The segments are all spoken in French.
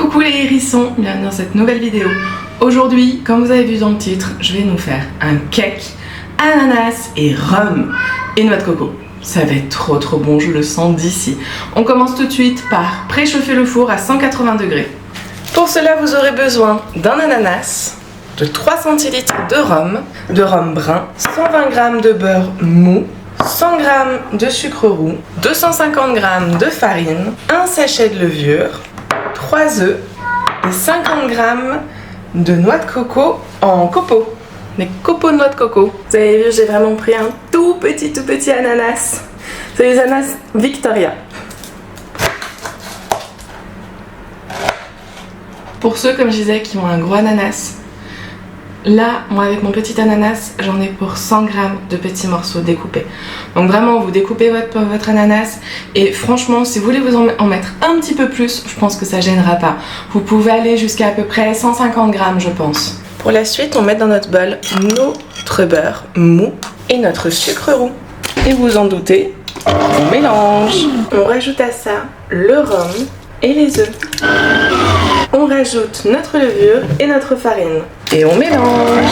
Coucou les hérissons, bienvenue dans cette nouvelle vidéo. Aujourd'hui, comme vous avez vu dans le titre, je vais nous faire un cake ananas et rhum et noix de coco. Ça va être trop bon, je le sens d'ici. On commence tout de suite par préchauffer le four à 180 degrés. Pour cela, vous aurez besoin d'un ananas, de 3 centilitres de rhum brun, 120 g de beurre mou, 100 g de sucre roux, 250 g de farine, un sachet de levure, 3 œufs et 50 g de noix de coco en copeaux. Des copeaux de noix de coco. Vous avez vu, j'ai vraiment pris un tout petit ananas. C'est les ananas Victoria. Pour ceux, comme je disais, qui ont un gros ananas, là, moi avec mon petit ananas, j'en ai pour 100 g de petits morceaux découpés. Donc vraiment, vous découpez votre ananas et franchement, si vous voulez vous en mettre un petit peu plus, je pense que ça gênera pas. Vous pouvez aller jusqu'à peu près 150 g, je pense. Pour la suite, on met dans notre bol notre beurre mou et notre sucre roux. Et vous en doutez, on mélange. On rajoute à ça le rhum et les œufs. On rajoute notre levure et notre farine. Et on mélange.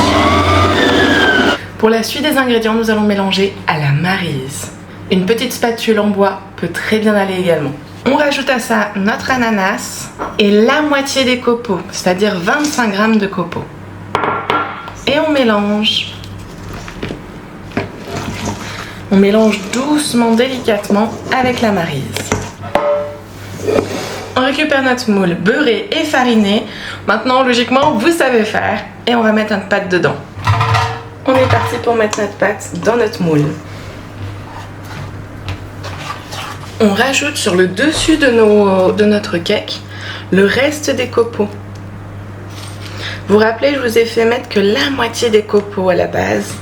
Pour la suite des ingrédients, nous allons mélanger à la maryse. Une petite spatule en bois peut très bien aller également. On rajoute à ça notre ananas et la moitié des copeaux, c'est-à-dire 25 g de copeaux. Et on mélange. On mélange doucement, délicatement avec la maryse. On récupère notre moule beurré et fariné. Maintenant, logiquement, vous savez faire. Et on va mettre notre pâte dedans. On est parti pour mettre notre pâte dans notre moule. On rajoute sur le dessus de notre cake le reste des copeaux. Vous vous rappelez, je vous ai fait mettre que la moitié des copeaux à la base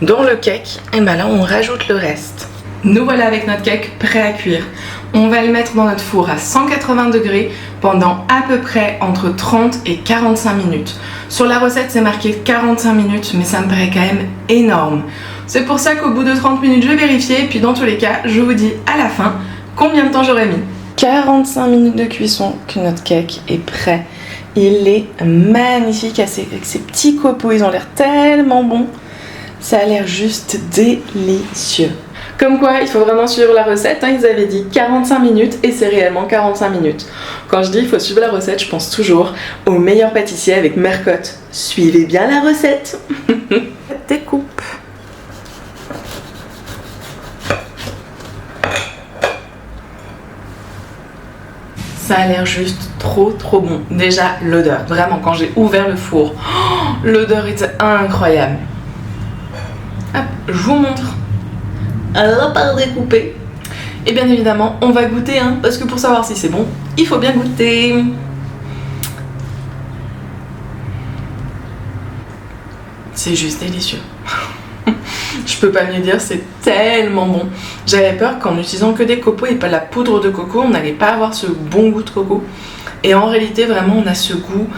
dans le cake. Et bien là, on rajoute le reste. Nous voilà avec notre cake prêt à cuire. On va le mettre dans notre four à 180 degrés pendant à peu près entre 30 et 45 minutes. Sur la recette, c'est marqué 45 minutes, mais ça me paraît quand même énorme. C'est pour ça qu'au bout de 30 minutes, je vais vérifier. Et puis dans tous les cas, je vous dis à la fin combien de temps j'aurais mis. 45 minutes de cuisson que notre cake est prêt. Il est magnifique avec ses petits copeaux, ils ont l'air tellement bons. Ça a l'air juste délicieux. Comme quoi, il faut vraiment suivre la recette, hein. Ils avaient dit 45 minutes et c'est réellement 45 minutes. Quand je dis il faut suivre la recette, je pense toujours au meilleur pâtissier avec Mercotte. Suivez bien la recette. Découpe. Ça a l'air juste trop bon. Déjà l'odeur, vraiment quand j'ai ouvert le four, l'odeur était incroyable. Hop, je vous montre. Alors par découper. Et bien évidemment, on va goûter, hein, parce que pour savoir si c'est bon, il faut bien goûter. C'est juste délicieux. Je peux pas mieux dire, c'est tellement bon. J'avais peur qu'en utilisant que des copeaux et pas la poudre de coco, on n'allait pas avoir ce bon goût de coco. Et en réalité, vraiment, on a ce goût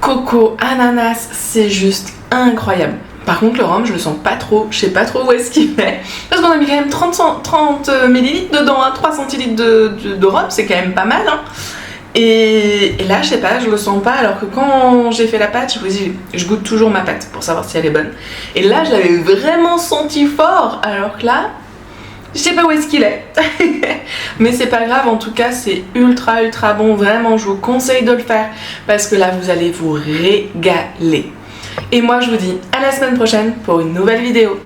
coco, ananas, c'est juste incroyable. Par contre, le rhum, je le sens pas trop, je sais pas trop où est-ce qu'il est. Parce qu'on a mis quand même 30 ml dedans, hein, 3 centilitres de rhum, c'est quand même pas mal. Hein. Et là, je sais pas, je le sens pas, alors que quand j'ai fait la pâte, je goûte toujours ma pâte pour savoir si elle est bonne. Et là, je l'avais vraiment senti fort, alors que là, je sais pas où est-ce qu'il est. Mais c'est pas grave, en tout cas, c'est ultra bon, vraiment, je vous conseille de le faire, parce que là, vous allez vous régaler. Et moi, je vous dis à la semaine prochaine pour une nouvelle vidéo.